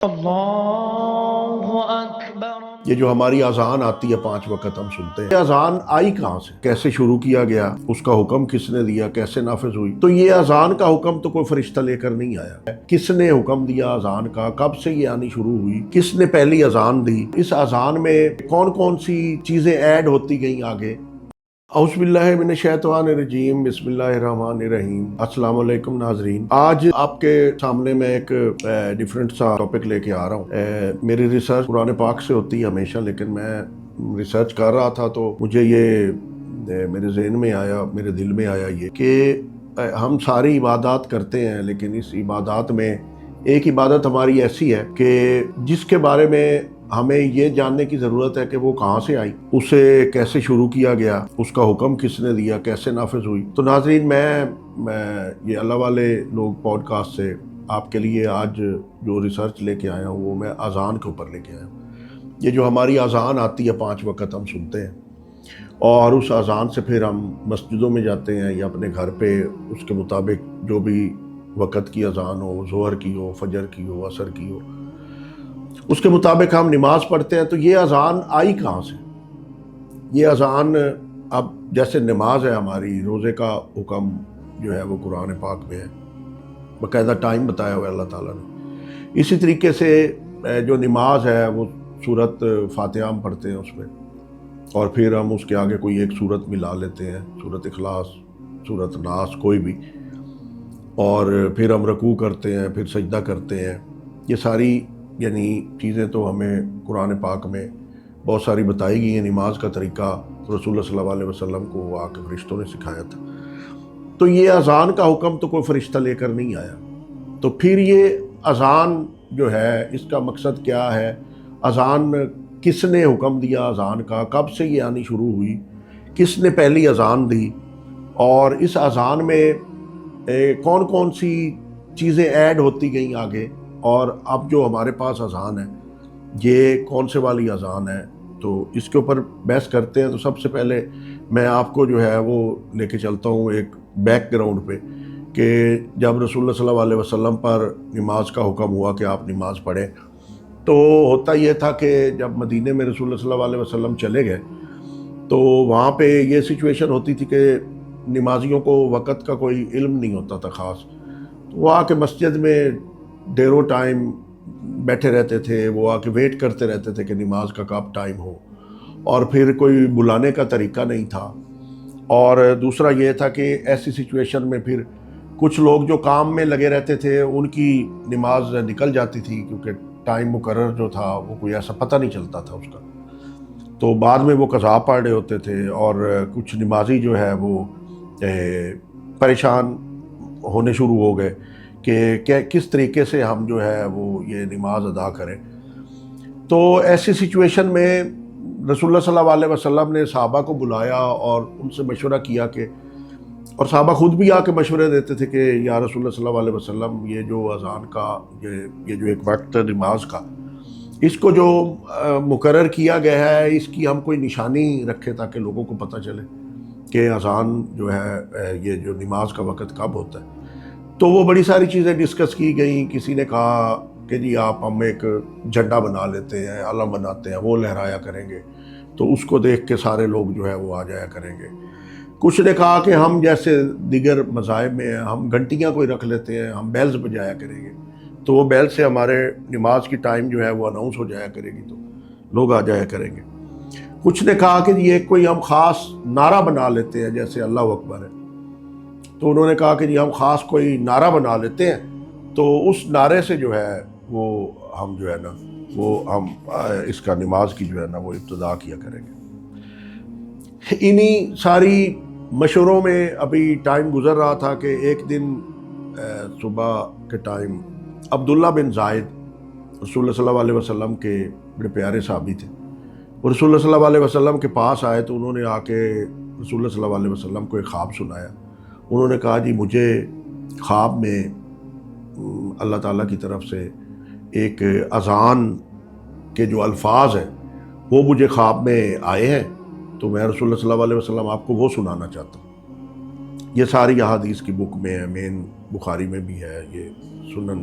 اللہ اکبر۔ یہ جو ہماری اذان آتی ہے 5 وقت ہم سنتے ہیں، یہ اذان آئی کہاں سے، کیسے شروع کیا گیا، اس کا حکم کس نے دیا، کیسے نافذ ہوئی؟ تو یہ اذان کا حکم تو کوئی فرشتہ لے کر نہیں آیا۔ کس نے حکم دیا اذان کا، کب سے یہ آنی شروع ہوئی، کس نے پہلی اذان دی، اس اذان میں کون کون سی چیزیں ایڈ ہوتی گئیں آگے۔ اعوذ باللہ من الشیطان الرجیم، بسم اللہ الرحمن الرحیم۔ السلام علیکم ناظرین، آج آپ کے سامنے میں ایک ڈیفرنٹ سا ٹاپک لے کے آ رہا ہوں۔ میری ریسرچ قرآن پاک سے ہوتی ہے ہمیشہ، لیکن میں ریسرچ کر رہا تھا تو مجھے یہ میرے ذہن میں آیا، میرے دل میں آیا یہ کہ ہم ساری عبادات کرتے ہیں، لیکن اس عبادات میں ایک عبادت ہماری ایسی ہے کہ جس کے بارے میں ہمیں یہ جاننے کی ضرورت ہے کہ وہ کہاں سے آئی، اسے کیسے شروع کیا گیا، اس کا حکم کس نے دیا، کیسے نافذ ہوئی۔ تو ناظرین، میں یہ اللہ والے لوگ پوڈ کاسٹ سے آپ کے لیے آج جو ریسرچ لے کے آیا ہوں وہ میں اذان کے اوپر لے کے آیا ہوں۔ یہ جو ہماری اذان آتی ہے 5 وقت ہم سنتے ہیں، اور اس اذان سے پھر ہم مسجدوں میں جاتے ہیں یا اپنے گھر پہ اس کے مطابق جو بھی وقت کی اذان ہو، ظہر کی ہو، فجر کی ہو، عصر کی ہو، اس کے مطابق ہم نماز پڑھتے ہیں۔ تو یہ اذان آئی کہاں سے؟ یہ اذان اب جیسے نماز ہے ہماری، روزے کا حکم جو ہے وہ قرآن پاک میں ہے، باقاعدہ ٹائم بتایا ہوا ہے اللہ تعالیٰ نے۔ اسی طریقے سے جو نماز ہے وہ سورت فاتحہ ہم پڑھتے ہیں اس میں، اور پھر ہم اس کے آگے کوئی ایک سورت ملا لیتے ہیں، سورت اخلاص، سورت ناس، کوئی بھی، اور پھر ہم رکوع کرتے ہیں، پھر سجدہ کرتے ہیں۔ یہ ساری یعنی چیزیں تو ہمیں قرآن پاک میں بہت ساری بتائی گئی ہیں۔ نماز کا طریقہ رسول اللہ صلی اللہ علیہ وسلم کو آ کے فرشتوں نے سکھایا تھا۔ تو یہ اذان کا حکم تو کوئی فرشتہ لے کر نہیں آیا۔ تو پھر یہ اذان جو ہے اس کا مقصد کیا ہے، اذان کس نے حکم دیا اذان کا، کب سے یہ آنی شروع ہوئی، کس نے پہلی اذان دی، اور اس اذان میں کون کون سی چیزیں ایڈ ہوتی گئیں آگے، اور اب جو ہمارے پاس اذان ہے یہ کون سے والی اذان ہے۔ تو اس کے اوپر بحث کرتے ہیں۔ تو سب سے پہلے میں آپ کو جو ہے وہ لے کے چلتا ہوں ایک بیک گراؤنڈ پہ، کہ جب رسول اللہ صلی اللہ علیہ وسلم پر نماز کا حکم ہوا کہ آپ نماز پڑھیں، تو ہوتا یہ تھا کہ جب مدینے میں رسول اللہ صلی اللہ علیہ وسلم چلے گئے تو وہاں پہ یہ سچویشن ہوتی تھی کہ نمازیوں کو وقت کا کوئی علم نہیں ہوتا تھا خاص۔ تو وہ آ کے مسجد میں دیروں ٹائم بیٹھے رہتے تھے، وہ آ کے ویٹ کرتے رہتے تھے کہ نماز کا کب ٹائم ہو، اور پھر کوئی بلانے کا طریقہ نہیں تھا۔ اور دوسرا یہ تھا کہ ایسی سچویشن میں پھر کچھ لوگ جو کام میں لگے رہتے تھے ان کی نماز نکل جاتی تھی، کیونکہ ٹائم مقرر جو تھا وہ کوئی ایسا پتہ نہیں چلتا تھا اس کا، تو بعد میں وہ قضا پڑھ رہے ہوتے تھے، اور کچھ نمازی جو ہے وہ پریشان ہونے شروع ہو گئے کہ کس طریقے سے ہم جو ہے وہ یہ نماز ادا کریں۔ تو ایسی سچویشن میں رسول اللہ صلی اللہ علیہ وسلم نے صحابہ کو بلایا اور ان سے مشورہ کیا کہ، اور صحابہ خود بھی آ کے مشورے دیتے تھے کہ یا رسول اللہ صلی اللہ علیہ وسلم، یہ جو اذان کا یہ جو ایک وقت ہے نماز کا، اس کو جو مقرر کیا گیا ہے اس کی ہم کوئی نشانی رکھیں تاکہ لوگوں کو پتہ چلے کہ اذان جو ہے یہ جو نماز کا وقت کب ہوتا ہے۔ تو وہ بڑی ساری چیزیں ڈسکس کی گئیں۔ کسی نے کہا کہ جی ہم ایک جھنڈا بنا لیتے ہیں، علم بناتے ہیں، وہ لہرایا کریں گے تو اس کو دیکھ کے سارے لوگ جو ہے وہ آ جایا کریں گے۔ کچھ نے کہا کہ ہم جیسے دیگر مذاہب میں ہم گھنٹیاں کوئی رکھ لیتے ہیں، ہم بیلز بجایا کریں گے، تو وہ بیل سے ہمارے نماز کی ٹائم جو ہے وہ اناؤنس ہو جایا کرے گی تو لوگ آ جایا کریں گے۔ کچھ نے کہا کہ یہ کوئی ہم خاص نعرہ بنا لیتے ہیں جیسے اللہ اکبر ہے، تو انہوں نے کہا کہ جی ہم خاص کوئی نعرہ بنا لیتے ہیں، تو اس نعرے سے جو ہے وہ ہم جو ہے نا وہ ہم اس کا نماز کی جو ہے نا وہ ابتدا کیا کریں گے۔ انہی ساری مشوروں میں ابھی ٹائم گزر رہا تھا کہ ایک دن صبح کے ٹائم عبداللہ بن زائد رسول اللہ صلی اللہ علیہ وسلم کے بڑے پیارے صحابی تھے، وہ رسول اللہ صلی اللہ علیہ وسلم کے پاس آئے تو انہوں نے آ کے رسول اللہ صلی اللہ علیہ وسلم کو ایک خواب سنایا۔ انہوں نے کہا جی مجھے خواب میں اللہ تعالیٰ کی طرف سے ایک اذان کے جو الفاظ ہیں وہ مجھے خواب میں آئے ہیں، تو میں رسول اللہ صلی اللہ علیہ وسلم آپ کو وہ سنانا چاہتا ہوں۔ یہ ساری احادیث کی بک میں ہے، مین بخاری میں بھی ہے، یہ سنن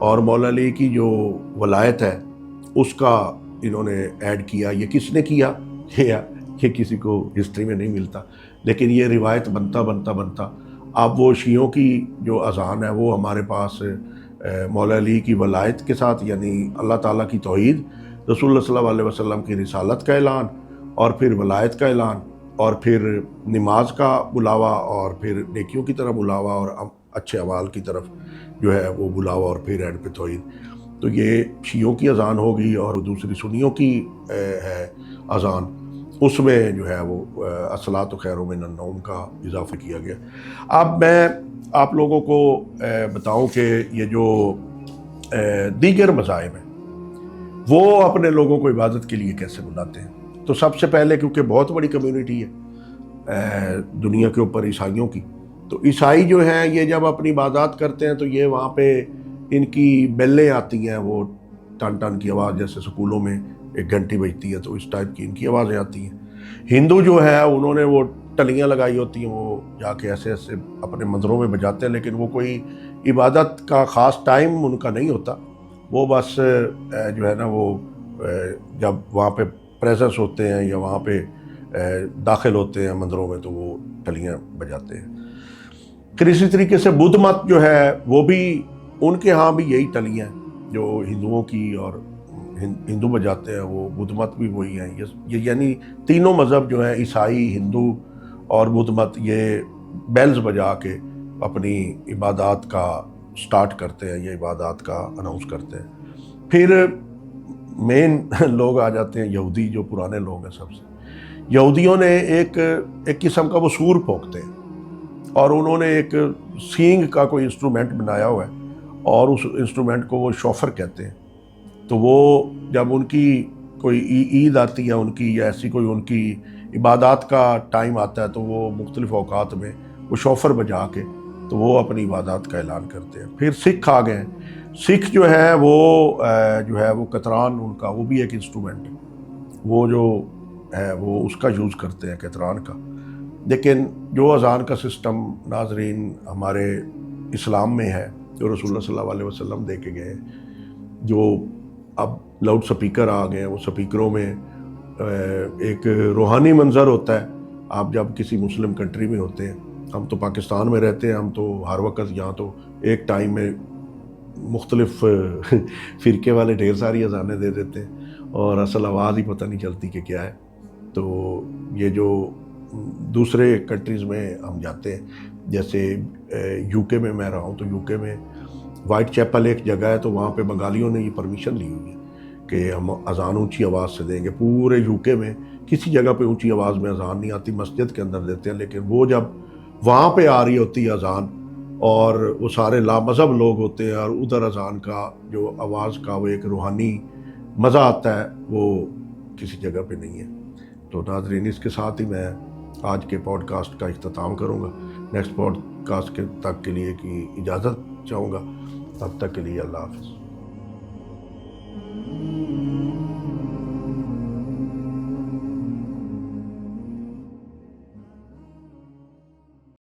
اور مولا علی کی جو ولایت ہے اس کا انہوں نے ایڈ کیا. یہ کس نے کیا؟ یہ کسی کو ہسٹری میں نہیں ملتا، لیکن یہ روایت بنتا اب وہ شیعوں کی جو اذان ہے وہ ہمارے پاس مولا علی کی ولایت کے ساتھ، یعنی اللہ تعالیٰ کی توحید، رسول اللہ صلی اللہ علیہ وسلم کی رسالت کا اعلان، اور پھر ولایت کا اعلان، اور پھر نماز کا بلاوا، اور پھر نیکیوں کی طرف بلاوا، اور اچھے اعمال کی طرف جو ہے وہ بلاوا، اور پھر اینڈ پہ توحید. تو یہ شیعوں کی اذان ہوگی، اور دوسری سنیوں کی ہے اذان، اس میں جو ہے وہ الصلاۃ خیر من النوم کا اضافہ کیا گیا. اب میں آپ لوگوں کو بتاؤں کہ یہ جو دیگر مذاہب ہیں وہ اپنے لوگوں کو عبادت کے لیے کیسے بلاتے ہیں. تو سب سے پہلے کیونکہ بہت بڑی کمیونٹی ہے دنیا کے اوپر عیسائیوں کی، تو عیسائی جو ہیں یہ جب اپنی عبادات کرتے ہیں تو یہ وہاں پہ ان کی بیلیں آتی ہیں، وہ ٹن ٹن کی آواز، جیسے سکولوں میں ایک گھنٹی بجتی ہے تو اس ٹائپ کی ان کی آوازیں آتی ہیں. ہندو جو ہے انہوں نے وہ ٹلیاں لگائی ہوتی ہیں، وہ جا کے ایسے ایسے اپنے مندروں میں بجاتے ہیں، لیکن وہ کوئی عبادت کا خاص ٹائم ان کا نہیں ہوتا. وہ بس جو ہے نا وہ جب وہاں پہ پریزنس ہوتے ہیں یا وہاں پہ داخل ہوتے ہیں مندروں میں تو وہ ٹلیاں بجاتے ہیں. پھر اسی طریقے سے بدھ مت جو ہے وہ بھی ان کے ہاں بھی یہی ٹلیاں جو ہندوؤں کی اور ہندو بجاتے ہیں، وہ بدھ مت بھی وہی ہیں. یہ یعنی تینوں مذہب جو ہیں، عیسائی، ہندو اور بدھ مت، یہ بیلز بجا کے اپنی عبادات کا سٹارٹ کرتے ہیں، یہ عبادات کا اناؤنس کرتے ہیں. پھر مین لوگ آ جاتے ہیں یہودی، جو پرانے لوگ ہیں. سب سے یہودیوں نے ایک قسم کا وہ سور پھونکتے ہیں، اور انہوں نے ایک سینگ کا کوئی انسٹرومنٹ بنایا ہوا ہے، اور اس انسٹرومنٹ کو وہ شوفر کہتے ہیں. تو وہ جب ان کی کوئی عید آتی ہے ان کی، یا ایسی کوئی ان کی عبادات کا ٹائم آتا ہے، تو وہ مختلف اوقات میں وہ شوفر بجا کے تو وہ اپنی عبادات کا اعلان کرتے ہیں. پھر سکھ آ گئے. سکھ جو ہے وہ قطران، ان کا وہ بھی ایک انسٹرومنٹ ہے، وہ جو ہے وہ اس کا یوز کرتے ہیں، قطران کا. لیکن جو اذان کا سسٹم ناظرین ہمارے اسلام میں ہے، جو رسول اللہ صلی اللہ علیہ وسلم دے کے گئے، جو اب لاؤڈ سپیکر آ گئے ہیں، وہ سپیکروں میں ایک روحانی منظر ہوتا ہے. آپ جب کسی مسلم کنٹری میں ہوتے ہیں، ہم تو پاکستان میں رہتے ہیں، ہم تو ہر وقت یہاں تو ایک ٹائم میں مختلف فرقے والے ڈھیر ساری اذانیں دے دیتے ہیں، اور اصل آواز ہی پتہ نہیں چلتی کہ کیا ہے. تو یہ جو دوسرے کنٹریز میں ہم جاتے ہیں، جیسے یو کے میں رہا ہوں، تو یو کے میں وائٹ چیپل ایک جگہ ہے، تو وہاں پہ بنگالیوں نے یہ پرمیشن لی ہوئی ہے کہ ہم اذان اونچی آواز سے دیں گے. پورے یو کے میں کسی جگہ پہ اونچی آواز میں اذان نہیں آتی، مسجد کے اندر دیتے ہیں. لیکن وہ جب وہاں پہ آ رہی ہوتی ہے اذان، اور وہ سارے لامذہب لوگ ہوتے ہیں، اور ادھر اذان کا جو آواز کا وہ ایک روحانی مزہ آتا ہے، وہ کسی جگہ پہ نہیں ہے. تو ناظرین، اس کے ساتھ ہی میں آج کے پوڈ کاسٹ کا اختتام کروں گا. نیکسٹ پوڈ کاسٹ تک کے لیے کی اجازت چاہوں گا. تب تک کے لیے اللہ حافظ.